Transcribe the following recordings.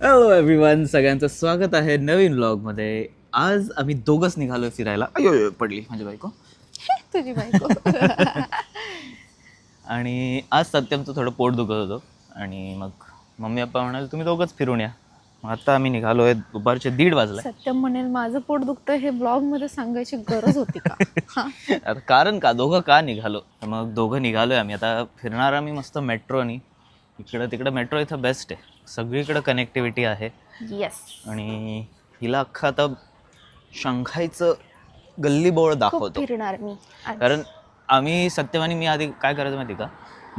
Hello everyone, सगळ्यांचं स्वागत आहे नवीन व्लॉगमध्ये. आज आम्ही दोघंच निघालोय फिरायला. अयो पडली माझी बायको. तुझी बायको. आणि आज सत्यमचं थोडं पोट दुखत होतं आणि मग मम्मी पप्पा म्हणाले तुम्ही दोघंच फिरून या. मग आता आम्ही निघालोय. दुपारचे 1:30 वाजले. सत्यम म्हणेल माझं पोट दुखतं हे ब्लॉग मध्ये सांगायची गरज होती का? आता कारण का दोघं का निघालो, तर मग दोघं निघालोय आम्ही. आता फिरणार आम्ही मस्त मेट्रोनी. इकडं तिकडं मेट्रो इथं बेस्ट आहे. सगळीकडं कनेक्टिव्हिटी आहे. येस. आणि हिला अख्खं आता शंघाईचं गल्लीबोळ दाखवतो. फिरणार मी आज. कारण आम्ही सत्यम आणि मी आधी काय करायचं माहिती का,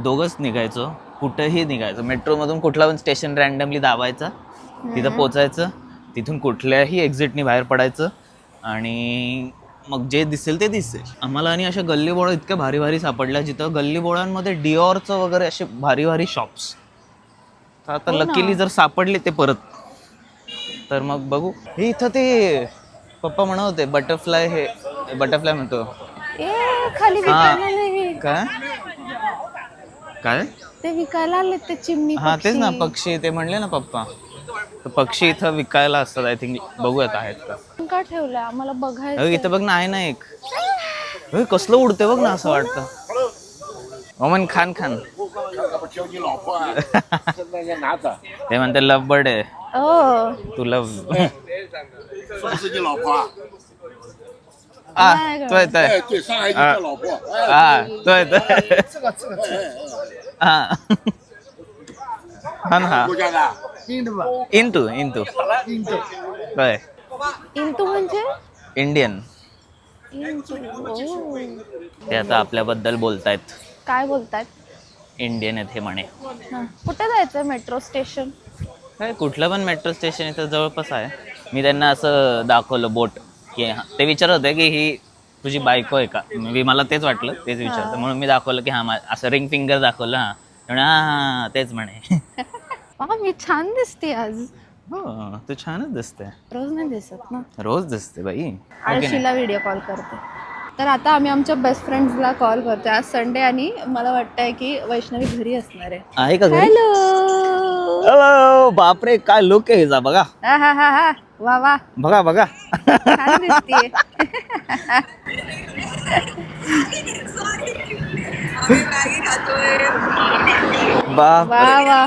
दोघंच निघायचो, कुठंही निघायचं. मेट्रोमधून कुठला पण स्टेशन रँडमली दाबायचं, तिथं पोचायचं, तिथून कुठल्याही एक्झिटनी बाहेर पडायचं आणि मग जे दिसेल ते दिसेल. आम्हाला आणि अशा गल्लीबोळं इतक्या भारी भारी सापडल्या, जिथं गल्लीबोळांमध्ये डिओरचं वगैरे असे भारी भारी शॉप्स. तर आता लकीली जर सापडले ते परत, तर मग बघू. हे इथं ते पप्पा म्हणत होते बटरफ्लाय, हे बटरफ्लाय म्हणतो ए खाली विकायला नाही. काय काय ते विकायला आले ते चिमणी. हा तेच ना, पक्षी. ते म्हणले ना पप्पा, तर पक्षी इथं विकायला असतात. आय थिंक बघूयात आहेत का ठेवलंय आम्हाला बघायचं. इथं बघ ना, आहे ना एक. कसलं उडते बघ ना, असं वाटतं. ओमन खान खान. ते म्हणते लव बर्ड आहे. तू लव.对对，对，上海就叫老婆。对对，很好。国家的。इंटू इंटू होय, इंतू म्हणजे इंडियन. इंतू. ओ. ते आता आपल्याबद्दल बोलतायत. काय बोलतायत? इंडियन आहेत हे म्हणे. कुठे जायचं मेट्रो स्टेशन? काय कुठलं पण मेट्रो स्टेशन इथं जवळपास आहे. मी त्यांना असं दाखवलं बोट, की ते विचारत होते की ही तुझी बायको आहे का. मी मला तेच वाटलं, तेच विचारतं, म्हणून मी दाखवलं की हां, असं रिंग फिंगर दाखवलं. हां तेच म्हणे. मी छान दिसते आज. हो, तू छानच दिसते. रोज नाही दिसत ना. रोज दिसते बाई. आळशीला व्हिडिओ कॉल करते. तर आता आम्ही आमच्या बेस्ट फ्रेंड्सला कॉल करतोय. आज संडे आणि मला वाटतंय की वैष्णवी घरी असणार आहे. का घरी? हॅलो. हॅलो. बापरे, काय लुक आहे हिचा. बघा हा वा वा, बघा बघा. छान दिसते. बाप वा वा.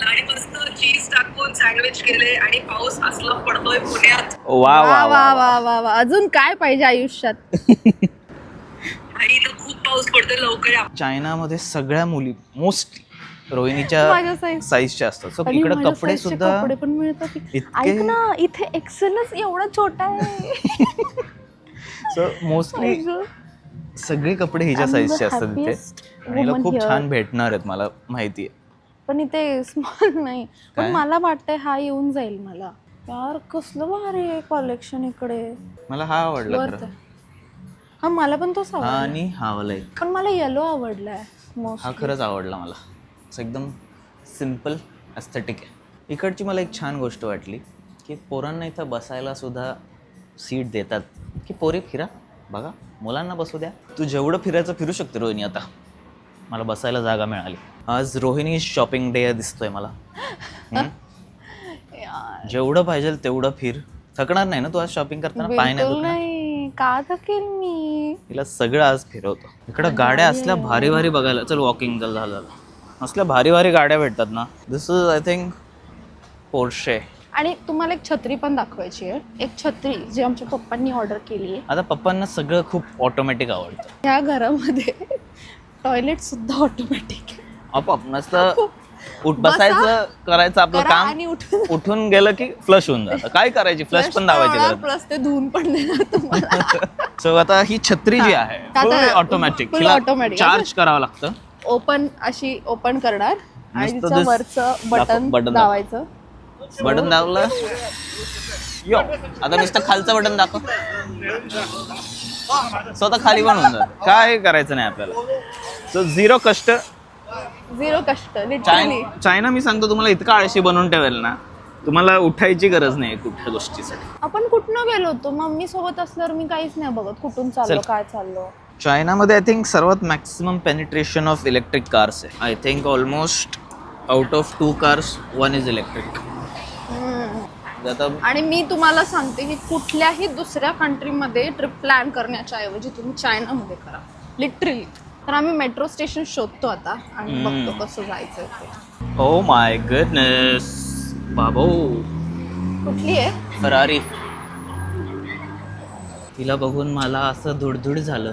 आणि मस्त चीज टाकून सँडविच केले आणि पाऊस असला पडतोय पुण्यात. वा वा वा वा वा वा. अजून काय पाहिजे आयुष्यात? आणि इथं खूप पाऊस पडतोय लवकर या. चायनामध्ये सगळ्या मुली मोस्टली रोहिणीच्या माझ्या size. साईजच्या असतात. सो आणि इकडे माझ्या कपडे size चे सुद्धा कपडे पण मिळतात. इतके- ऐक ना, इथे एक्सेलच एवढा छोटा आहे. सो मोस्टली सगळे कपडे हिच्या I'm the साईजचे असतात happiest इथे. आणि हिला woman खूप here. छान भेटणार आहेत, मला माहिती आहे. पण इथे स्मॉल नाही. काय? पण मला वाटतंय हा येऊन जाईल मला. यार कसलं भारी आहे कलेक्शन इकडे. मला हा आवडला वर्थ खरं. आहे. हा मला पण तोच हा आवडला. आणि हा वाला एक. पण मला येलो आवडलाय मोस्ट. हा खरंच आवडला मला. असं एकदम सिम्पल एस्थेटिक आहे. इकडची मला एक छान गोष्ट वाटली की पोरांना इथं बसायला सुद्धा सीट देतात, की पोरी फिरा, बघा, मुलांना बसू द्या. तू जेवढं फिरायचं फिरू शकते रोहिणी. आता मला बसायला जागा मिळाली. आज रोहिणी शॉपिंग डे दिसतोय मला. जेवढं पाहिजे तेवढं फिर. थकणार नाही ना तू आज शॉपिंग करताना? पाय नाही बिलकुल दुखणार? नाही. का थकेल मी? तिला सगळं आज फिरवतो. इकडं गाड्या असल्या भारी भारी बघायला. चल वॉकिंग झालं. असल्या भारी भारी गाड्या भेटतात ना. दिस इज आय थिंक पोर्शे. आणि तुम्हाला एक छत्री पण दाखवायची आहे. एक छत्री जी आमच्या पप्पांनी ऑर्डर केली आहे. आता पप्पांना सगळं खूप ऑटोमॅटिक आवडतं. ह्या घरामध्ये टॉयलेट सुद्धा ऑटोमॅटिक आहे. आपोआप नसतं बसायचं, करायचं आपलं करा काम, आणि उठून गेलं की फ्लश होऊन जातं. काय करायची, फ्लश पण दाबायची गरज. प्लस ते धुवून पण देणार तुम्हाला. सो आता ही छत्री जी आहे ऑटोमॅटिक, full automatic. चार्ज करावं लागतं. ओपन अशी ओपन करणार आणि नुसतं तिचं this वरचं बटन button दाबायचं. बटन दाबलं. यो, आता नुसतं खालचं बटन दाखव. स्वतः खाली पण होऊन जातं. काय करायचं नाही आपल्याला. सो झिरो कष्ट. लिटरली. चायना मी सांगतो तुम्हाला इतका आळशी बनवून ठेवेल ना, तुम्हाला उठायची गरज नाही कुठल्या गोष्टीसाठी. आपण कुठनं गेलो होतो? मम्मी सोबत असल्यावर मी काहीच नाही बघत कुठून चाललो, काय चाललो. चायनामध्ये आय थिंक सर्वात maximum penetration of electric cars आहे. I think almost out of 2 cars 1 is electric. आता आणि मी तुम्हाला सांगते की कुठल्याही दुसऱ्या कंट्रीमध्ये ट्रिप प्लॅन करण्याच्या ऐवजी तुम्ही चायनामध्ये करा लिटरली. तर आम्ही मेट्रो स्टेशन शोधतो आता आणि बघतो कसं जायचं ते. ओ माय गुडनेस बाबो, कुठली आहे? फरारी. तिला बघून मला असं धुडधुड झालं.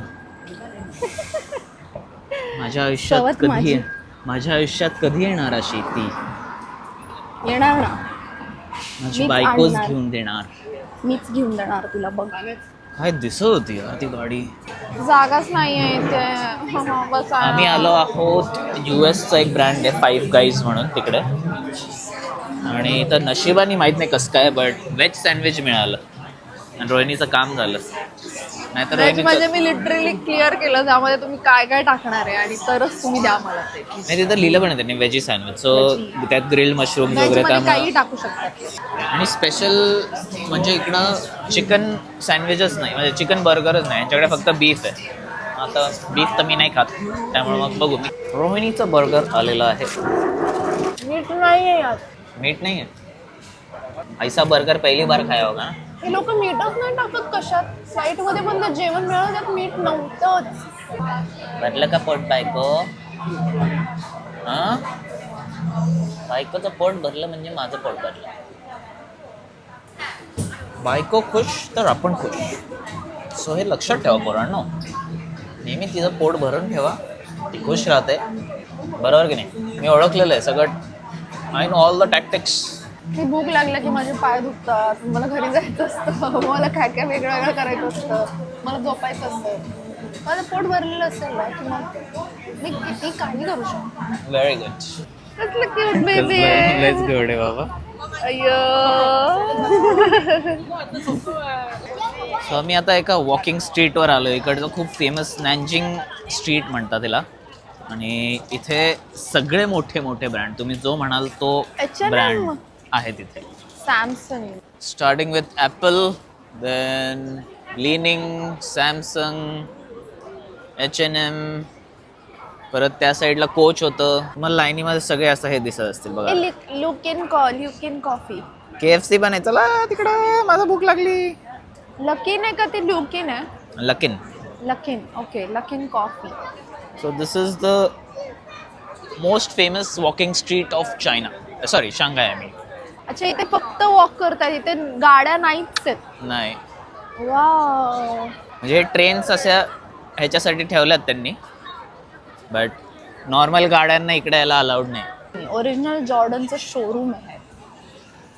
सवत माझी. माझ्या आयुष्यात कधी येणार अशी ती? येणार ना, माझी मीच बायकोच आणणार. घेऊन देणार. मीच घेऊन देणार तुला. बघ काय दिसत होती यार ती गाडी. जागाच नाही आहे इथे. बस आम्ही आलो आहोत US चा एक ब्रँड आहे फाईव्ह गाईज म्हणून तिकडे, आणि इथं नशिबाने माहीत नाही कसं काय बट व्हेज सँडविच मिळालं आणि रोहिणीचं काम झालं. नाहीतर व्हेज म्हणजे रोहिणीचं मी लिटरली क्लिअर केलं त्यामध्ये तुम्ही काय काय टाकणार आहे आणि तरच तुम्ही द्या मला ते. नाही, तिथं लिहिलं पण आहे त्यांनी व्हेजी सँडविच, सो Veggie. त्यात ग्रिल्ड मशरूम व्हेज वगैरे मध्ये काही त्यामुळे. टाकू शकतात. आणि स्पेशल म्हणजे इकडं चिकन सँडविचच नाही, म्हणजे चिकन बर्गरच नाही, यांच्याकडे फक्त बीफ आहे. आता बीफ तर मी नाही खात, त्यामुळे मग बघू. मी रोहिणीचं बर्गर आलेलं आहे. मीठ नाहीये यात. मीठ नाही आहे. ऐसा बर्गर पहिली बार खाया होगा. हे लोक मीठच नाही टाकत कशात. फ्लाईट मध्ये पण ते जेवण मिळालं त्यात मीठ नव्हतंच. भरलं का पोट बायको? हा, बायकोचं पोट भरलं म्हणजे माझं पोट भरलं. बायको खुश तर आपण खुश. सो हे लक्षात ठेवा पोरांनो, नेहमी तिचं पोट भरून ठेवा, ती खुश राहते. बरोबर की नाही? मी ओळखलेलं आहे सगळं. I know all the tactics. मी भूक लागल्या की माझे पाय दुखतात, मला घरी जायचं असतं, मला काय काय वेगळं वेगळं करायचं असतं, मला झोपायचं असतं. माझं पोट भरलेलं असेल ना की मग मी किती काही करू शकतो. Very good. कसलं क्यूट बेबी आहे. लेट्स गो रे बाबा. अय्यो. सो आम्ही आता एका वॉकिंग स्ट्रीटवर आलो. इकडचं खूप फेमस नॅन्जिंग स्ट्रीट म्हणतात तिला, आणि इथे सगळे मोठे मोठे ब्रँड तुम्ही जो म्हणाल तो H&M. ब्रँड आहे तिथे. Samsung. Starting with Apple, then Li Ning, Samsung, H&M, परत त्या साईडला कोच होतं. मला लाईनीमध्ये सगळे असं हे दिसत असतील बघा. ल्युकिन कॉफी. KFC पण आहे. चला तिकडे, माझा भूक लागली. लकीन आहे का ते ल्युकिन आहे? Luckin. Luckin. Okay, Luckin coffee. So this is the most famous walking street of China. Sorry, Shanghai I mean. अच्छा, इथे फक्त वॉक करतात, इथे गाड्या नाहीच आहेत. नाही, वाव. म्हणजे ट्रेन्स अशा ह्याच्यासाठी ठेवल्यात त्यांनी, बट नॉर्मल गाड्यांना इकडे यायला अलाउड नाही. ओरिजिनल जॉर्डनचं शोरूम आहे.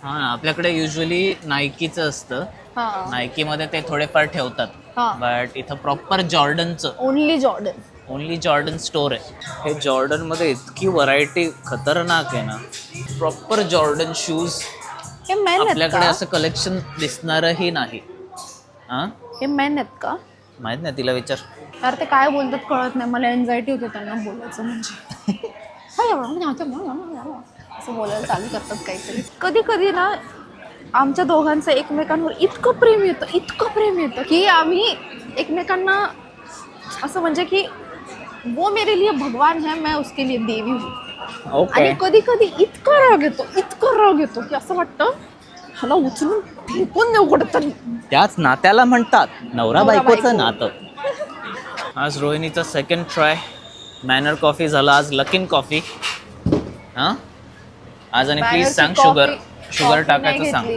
हां, आपल्याकडे युजली नायकीचं असतं. हां. नायकीमध्ये ते थोडेफार ठेवतात, हां. बट इथं प्रॉपर जॉर्डनचं, only Jordan. Only Jordan store आहे. हे जॉर्डनमध्ये इतकी व्हरायटी खतरनाक आहे ना. Proper Jordan shoes. हे मेन आहेत आपल्याकडे का? असं कलेक्शन दिसणारही नाही. हां, हे मेन आहेत का? माहित नाही, तिला विचार. यार ते काय बोलतात कळत नाही. मला एन्झायटी होते त्यांना बोलायचं म्हणजे. असं बोलायला चालू करतात काहीतरी. कधी कधी ना आमच्या दोघांचं एकमेकांवर इतकं प्रेम येतं की आम्ही एकमेकांना असं म्हणजे की वो मेरे लिए भगवान है, मैं उसके लिए देवी हूँ. ओके. आणि कधी कधी इतका राग येतो की असं वाटतं ह्याला उचलून फेकून देऊ कुठेतरी. त्याच नात्याला म्हणतात नवरा बायकोचं बायको. नातं. आज रोहिणीचा सेकंड ट्राय. मॅनर कॉफी झाला, आज लकिन कॉफी. हां, आज आणि प्लीज सांग शुगर टाकायचं सांग.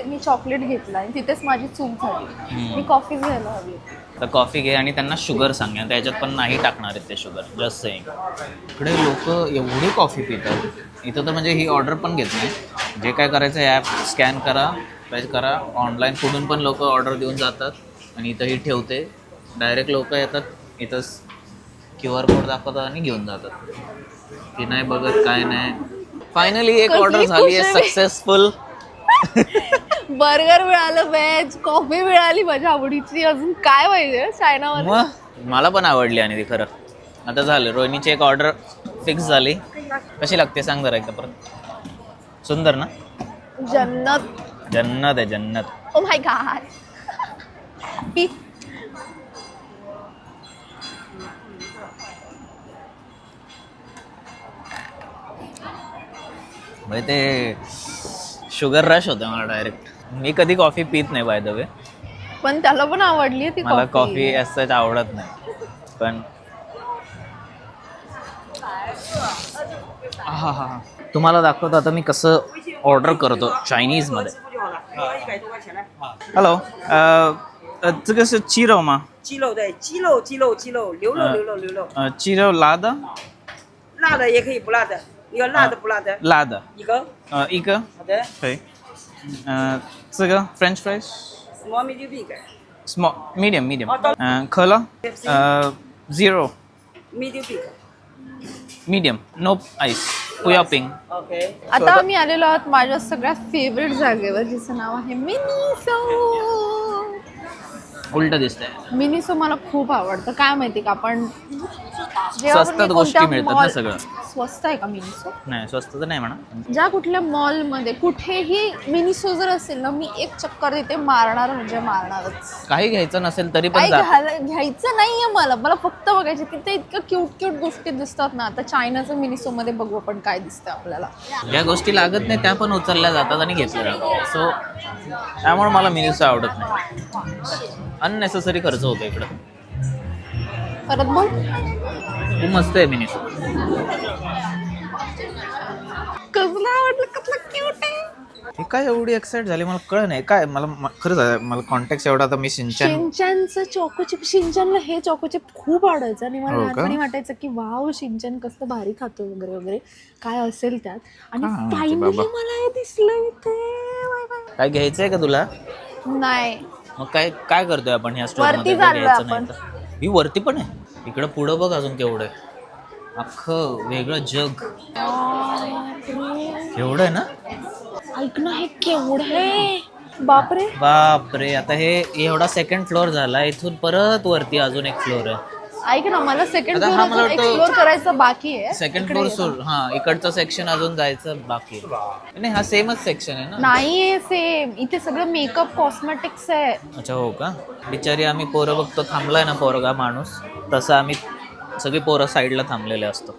मी चॉकलेट घेतला आणि तिथेच माझी चूक झाली. मी कॉफी घ्यायला हवी. तर कॉफी घे आणि त्यांना शुगर सांग, आणि त्याच्यात पण नाही टाकणार आहेत ते शुगर. Just saying. इकडे लोक एवढी कॉफी पितात. इथं तर म्हणजे ही ऑर्डर पण घेत नाही. जे काय करायचं आहे ॲप स्कॅन करा, पेज करा. ऑनलाईन कुठून पण लोक ऑर्डर देऊन जातात आणि इथं ही ठेवते. डायरेक्ट लोक येतात, इथंच QR कोड दाखवतात आणि घेऊन जातात. की नाही बघत काय नाही. फायनली एक कसली ऑर्डर झाली आहे खुश आहे मी. सक्सेसफुल. बर्गर मिळालं, व्हेज कॉफी मिळाली माझ्या आवडीची. अजून काय पाहिजे चायनामध्ये? मग मला पण आवडली आणि ती खरं. आता झालं, रोहिणीची एक ऑर्डर फिक्स झाली. कशी लागते सांग जरा एकदा परत. सुंदर ना? जन्नत. जन्नत आहे, जन्नत. Oh my God. म्हणजे ते शुगर रश होतं मला डायरेक्ट. मी कधी कॉफी पित नाही बाय द वे. पण त्याला पण आवडली ती मला कॉफी असं आवडत नाही. पण हा तुम्हाला दाखवतो आता मी कसं ऑर्डर करतो चायनीजमध्ये. Hello 这个是鸡肉吗？鸡肉对，鸡肉，牛肉。鸡肉辣的？辣的也可以，不辣的，你要辣的不辣的？辣的。一个。一个。好的。可以。这个 French fries。Small, medium, big。Small, medium。可乐？0。Medium, big。medium no ice 不要冰。 OK。 आता आम्ही आलेलो आहोत माझ्या सगळ्यात फेवरेट जागेवर, जिचं नाव आहे मिनिसो. उलट दिसतंय. मिनिसो मला खूप आवडतं. काय माहिती का, आपण स्वस्तात गोष्टी मिळतात ना सगळं. स्वस्त आहे का मिनिसो? नाही स्वस्त तर नाही म्हणा. ज्या कुठल्या मॉलमध्ये कुठेही मिनिसो जर असेल ना, मी एक चक्कर तिथे मारणार म्हणजे मारणारच. काही घ्यायचं नसेल तरी पण काही जा. घ्यायचं नाहीये मला फक्त बघायचे. तिथे इतकं क्यूट गोष्टी दिसतात ना. आता चायनाचं मिनिसो मध्ये बघू आपण काय दिसतं आपल्याला. ज्या गोष्टी लागत नाही त्या पण उचलल्या जातात आणि घेतल्या जातात. सो त्यामुळे मला मिनिसो आवडत नाही. अननेसेसरी खर्च होतो इकडं. परत बघ, खूप मस्त आहे मिनिसो. कसलं आवडलं, कसलं क्यूट आहे. हे काय एवढी एक्साइट झाली मला कळ नाही काय. खरंच मला कॉन्टॅक्ट एवढा आता मी शिंचनचं चोकोचिप, शिंचनला हे चोकोचिप खूप आवडायचं आणि मला हो का? लहानपणी वाटायचं की वाव शिंचन कसं भारी खातो वगैरे काय असेल त्यात. आणि काय माहिती फायनली बाबा. मला हे दिसलं इथे. काय घ्यायचंय का तुला? नाही, मग काय काय करतोय आपण ह्या स्टोर वरती मध्ये? चाललोय घ्यायचं आपण. नाही तर. ही वरती पण आहे. इकडं पुढं बघ अजून केवढं आहे. अख्खं वेगळं जग एवढं आहे ना. ऐक ना, हे केवढं आहे बापरे. बापरे. आता हे एवढा सेकंड फ्लोअर झाला. इथून परत वरती अजून एक फ्लोअर आहे. ऐक ना, मला सेकंड आता हा मला फ्लोअर वाटतं एक्सप्लोर करायचं बाकी आहे. सेकंड फ्लोअर सोड. हा इकडचं सेक्शन अजून जायचं बाकी आहे. नाही हा सेमच सेक्शन आहे ना. नाहीये सेम. इथे सगळं मेकअप कॉस्मेटिक्स आहे. अच्छा हो का. बिचारी आम्ही पोरं बघतो थांबलाय ना पोरगा माणूस, तसं आम्ही सगळी पोरं साईडला थांबलेले असतो.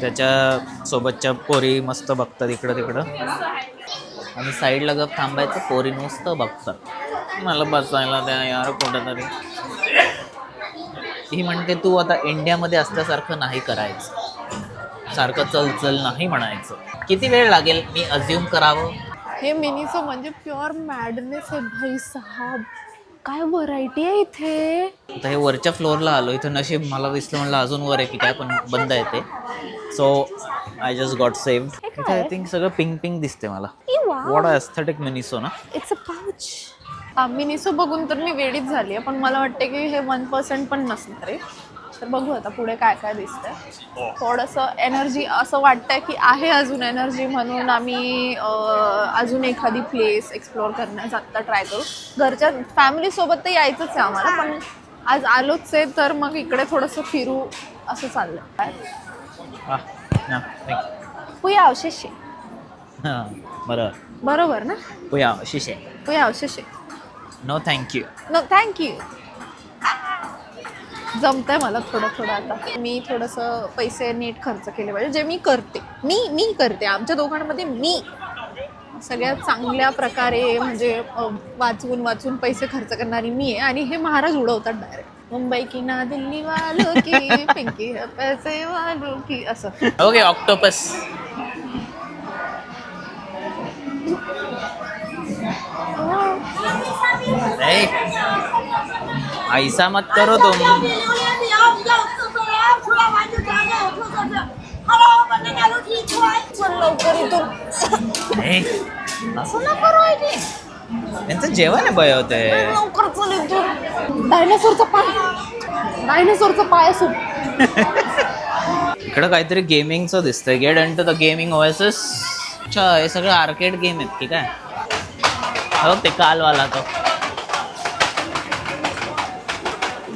त्याच्या सोबतच्या पोरी मस्त बघतात इकडं तिकडं आणि साईडला गप थांबायचं. पोरी नुसतं बघतात. मला बसायला द्या यार कुठंतरी. ही म्हणते तू आता इंडियामध्ये असल्यासारखं नाही करायचं, सारखं चल चल नाही म्हणायचं. किती वेळ लागेल मी अज्युम करावं? हे मिनीचं म्हणजे प्युअर मॅडनेस आहे भाई साहब. काय व्हरायटी आहे इथे. आता हे वरच्या फ्लोअरला आलो. इथं नशीब मला दिसलं म्हणलं अजून वर आहे की काय, पण बंद आहे ते. So I just got saved. इथे आय थिंक सगळं पिंक पिंक दिसते मला. वॉट एस्थेटिक मिनिसो ना. It's a pouch. मिनिसो बघून तर मी वेडीच झाली आहे, पण मला वाटतं की हे 1% पण नसणार आहे. तर बघू आता पुढे काय काय दिसतंय. थोडंसं एनर्जी असं वाटतंय की आहे अजून एनर्जी, म्हणून आम्ही अजून एखादी प्लेस एक्सप्लोअर करण्याचा आत्ता ट्राय करू. घरच्या फॅमिलीसोबत तर यायचंच आहे आम्हाला, पण आज आलोच आहे तर मग इकडे थोडंसं फिरू असं चाललं. काय पुया अवशेष हां बरोबर बरोबर ना. पुया शिशे. पुया अवशेष. No thank you. No thank you. जमतंय मला थोडं आता. मी थोडंसं पैसे नीट खर्च केले पाहिजे, जे मी करते. मी करते आमच्या दोघांमध्ये. मी सगळ्यात चांगल्या प्रकारे म्हणजे वाचून पैसे खर्च करणारी मी आहे, आणि हे महाराज उडवतात डायरेक्ट. मुंबई की ना दिल्ली वालो की पिंकी है पैसे वालो की असं. Okay octopus. ऐसा मत करो तुम. लवकर इथून. असं नको राहिले. त्यांचं जेवण आहे बय होते. लवकर चल इथून. डायनासोरचा पाय असो. इकडं काहीतरी गेमिंगचं दिसतंय. Get into the gaming oasis. अच्छा हे सगळं आर्केड गेम आहेत की काय. हो ते कालवाला तो.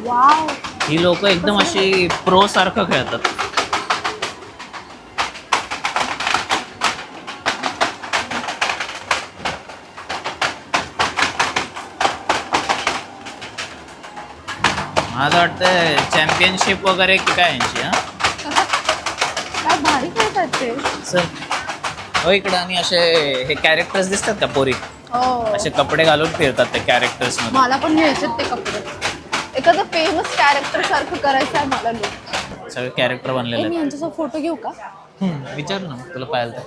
वाव. ही लोक एकदम अशी प्रो सारखं खेळतात. मला वाटतं चॅम्पियनशिप वगैरे की काय यांची. हा काय भारी खेळतात ते. चल हो इकडं आणि असे हे कॅरेक्टर्स दिसतात का पोरी हो असे कपडे घालून फिरतात ते कॅरेक्टर्स मध्ये. मला पण घ्यायचे ते कपडे. एखादं फेमस कॅरेक्टर सारखं करायचं आहे मला लुक. सगळे कॅरेक्टर बनलेले मी यांच्यासोबत फोटो घेऊ का? आहेत. विचार ना मग तुला पाहिलं तर.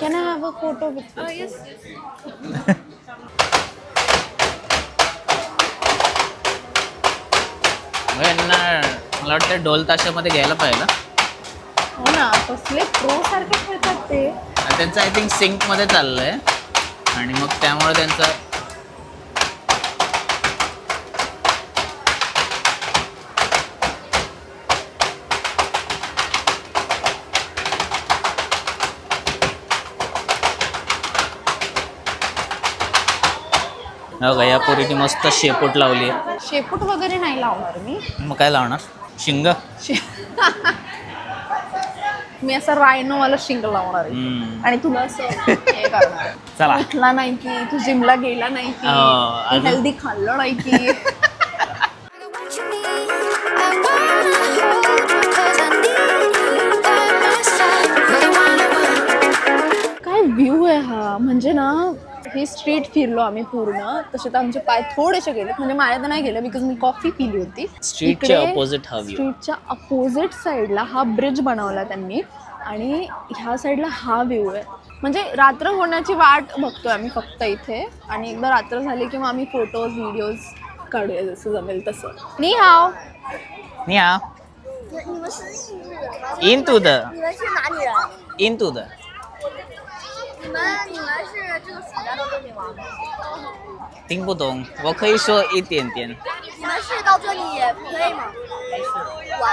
Can I have a photo with yes. मग यांना मला वाटतं ढोल ताशामध्ये घ्यायला पाहिजे. हो ना कसले प्रो सारखे खेळतात ते. आणि त्यांचं आय थिंक सिंकमध्ये चाललंय आणि मग त्यामुळे त्यांचं हो का या पोरीने मस्त शेपूट लावली आहे. शेपूट वगैरे नाही लावणार मी. मग काय लावणार शिंग. मी असं रायनोवाला शिंग लावणार आहे. हम्म. आणि तुला असं हे करणार. चला. उठला नाही की तू जिमला गेला नाही की अजून- हेल्दी खाल्लं नाही की. काय व्ह्यू आहे हा. म्हणजे ना हे स्ट्रीट फिरलो आम्ही पूर्ण. तसे तर आमचे पाय थोडेसे गेले म्हणजे माझ्या तर नाही गेले बिकॉज मी कॉफी पिली होती. स्ट्रीटच्या ऑपोजिट हा व्ह्यू. स्ट्रीटच्या अपोजिट साईडला हा ब्रिज बनवला त्यांनी आणि ह्या साईडला हा व्ह्यू आहे. म्हणजे रात्र होण्याची वाट बघतोय आम्ही फक्त इथे. आणि एकदा रात्र झाली की मग आम्ही फोटोज व्हिडिओज काढूया जसं जमेल तसं. नी हाव. 你好，印度的，你们是哪里人？印度的，你们是这个暑假都这里玩吗？听不懂，我可以说一点点。你们是到这里可以吗？玩。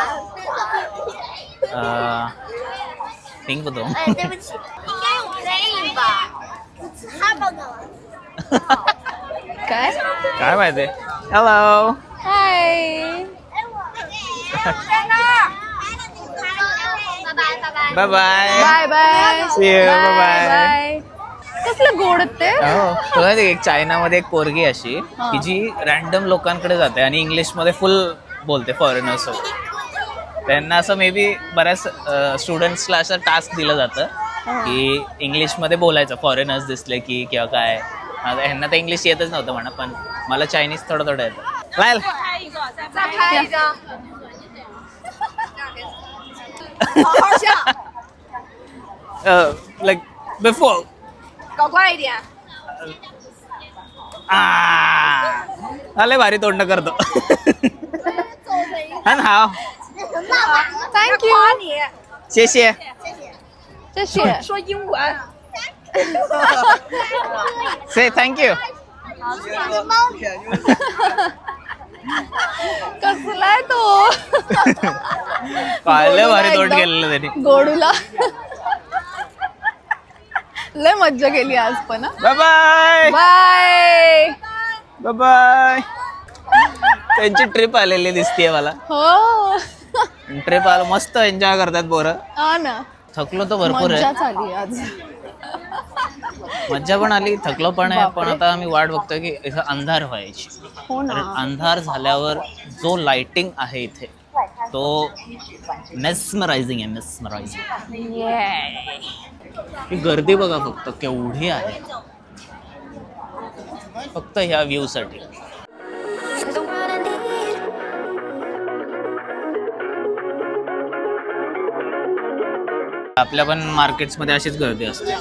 听不懂。哎，对不起，应该有 plane 吧？他报的。 काय काय माहिती Hello hi. 我在那儿。拜拜拜拜。 Bye bye bye bye. See you, bye bye. कसलं गोड ते. हो तुला माहिती आहे, एक चायनामध्ये एक पोरगी अशी की जी रॅन्डम लोकांकडे जाते आणि इंग्लिशमध्ये फुल बोलते फॉरेनर्स सोबत. त्यांना असं मे बी बऱ्याच स्टुडंट्सला असं टास्क दिलं जातं की इंग्लिशमध्ये बोलायचं फॉरेनर्स दिसले की किंवा काय. आता ह्यांना तर इंग्लिश येतच नव्हतं म्हणा पण मला चायनीज थोडं थोडं येतं. लायल 再拍一张。好好笑， like before 搞快一点。 आले भारी तोंड करतो. हा थँक्यू. 你，谢谢这是说英文。 say thank you. कसलाय तो. पाहिलं भारी तोंड एकदम केलेलं त्यांनी. गोडूला लय मज्जा केली आज पण. Bye bye bye. Bye bye. त्यांची ट्रिप आलेली दिसतीये मला. हो ट्रिप आलं मस्त एन्जॉय करतात पोरं. हा ना थकलो तर भरपूर आहे. मज्जा झाली आज. मज्जा पण आली थकलो पण आहे. पण बापरे. आता आम्ही वाट बघतोय की इथं अंधार व्हायची. हो ना. कारण अंधार झाल्यावर जो लाइटिंग आहे इथे तो मेस्मरायझिंग आहे. मेस्मरायझिंग. ही गर्दी बघा फक्त केवढी आहे फक्त ह्या व्ह्यू साठी. आपल्या पण मार्केट्समध्ये अशीच गर्दी असते.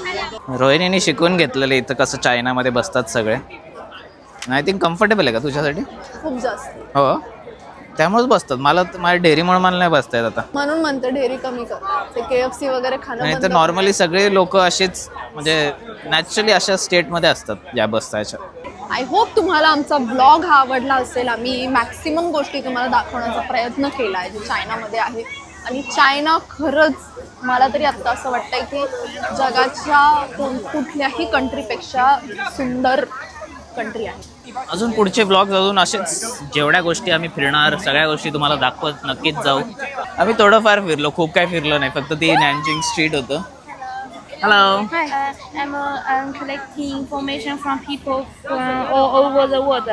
रोहिणीने शिकून घेतलेलं इथं कसं चायनामध्ये बसतात सगळे. आय थिंक कम्फर्टेबल आहे का तुझ्यासाठी. खूप जास्त. हो त्यामुळेच बसतात. मला माझ्या डेअरीमुळे मला नाही बसता येत आता. म्हणून म्हणते डेअरी कमी कर. ते KFC वगैरे खाणं नाही बंद तर कर. नॉर्मली सगळे लोक असेच म्हणजे नॅचरली अशा स्टेटमध्ये असतात ज्या बसतायच्या. आय होप तुम्हाला आमचा ब्लॉग हा आवडला असेल. आम्ही मॅक्सिमम गोष्टी तुम्हाला दाखवण्याचा प्रयत्न केला आहे जे चायनामध्ये आहे. आणि चायना खरंच मला तरी आत्ता असं वाटतंय की जगाच्या कुठल्याही कंट्रीपेक्षा सुंदर कंट्री आहे. अजून पुढचे ब्लॉग अजून असेच जेवढ्या गोष्टी आम्ही फिरणार सगळ्या गोष्टी तुम्हाला दाखवत नक्कीच जाऊ. आम्ही थोडंफार फिरलो खूप काय फिरलो नाही. फक्त ती नॅनजिंग स्ट्रीट होतं. Hello. Hi, I'm collecting information from people from all over the world.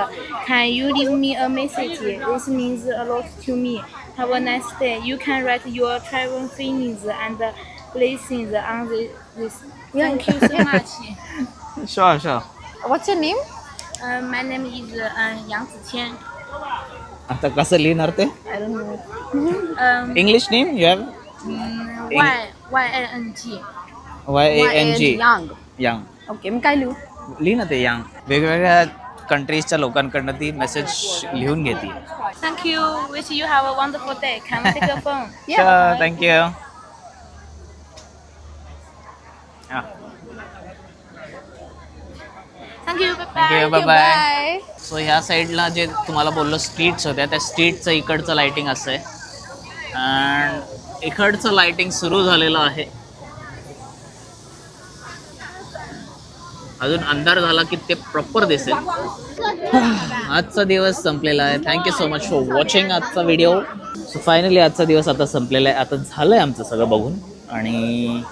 Can you leave me a message? This means a lot to me. Have a nice day. You can write your travel feelings and blessings on this. Thank you so much. Sure sure. What's your name? My name is Yang Ziqian. आता कसं लिहिणार ते? I don't know. English name you have? YYANG. YANG. Yang. Yang. Okay, मी काय लिहू? लिही ना ते यांग. वेगवेगळ्या कंट्रीजच्या लोकांकडनं ती मेसेज लिहून घेते. Thank you. Wish you have a wonderful day. Can I take your phone? Sure, thank you. Thank you. Bye Thank you. bye. Bye bye. Bye. So ह्या साईडला जे तुम्हाला बोललो स्ट्रीट्स होत्या त्या स्ट्रीटचं इकडचं लाईटिंग असं आहे. अँड इकडचं लाईटिंग सुरू झालेलं आहे. अजून अंधार झाला की ते प्रॉपर दिसेल. आजचा दिवस संपलेला आहे. Thank you so much for watching आजचा व्हिडिओ. सो फायनली आजचा दिवस आता संपलेला आहे. आता झालं आहे आमचं सगळं बघून आणि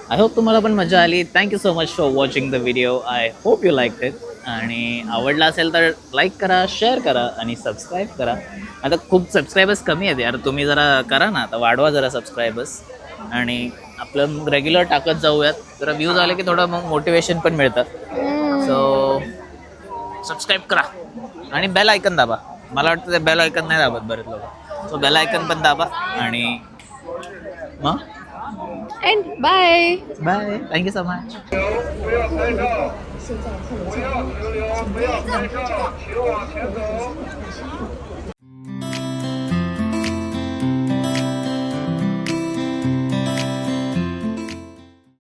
आय होप तुम्हाला पण मजा आली. Thank you so much for watching the video. I hope you like it. आणि आवडला असेल तर लाईक करा, शेअर करा आणि सबस्क्राईब करा. आता खूप सबस्क्रायबर्स कमी आहेत यार. तुम्ही जरा करा ना, आता वाढवा जरा सबस्क्रायबर्स आणि आपलं रेग्युलर टाकत जाऊयात. जरा व्ह्यूज आले की थोडं मग मोटिवेशन पण मिळतं. सो सबस्क्राईब करा आणि बेल आयकन दाबा. मला वाटतं ते बेल आयकन नाही दाबत बरेच लोक. सो बेल आयकन पण दाबा आणि मग end bye. Bye. Thank you so मच.现在看得见。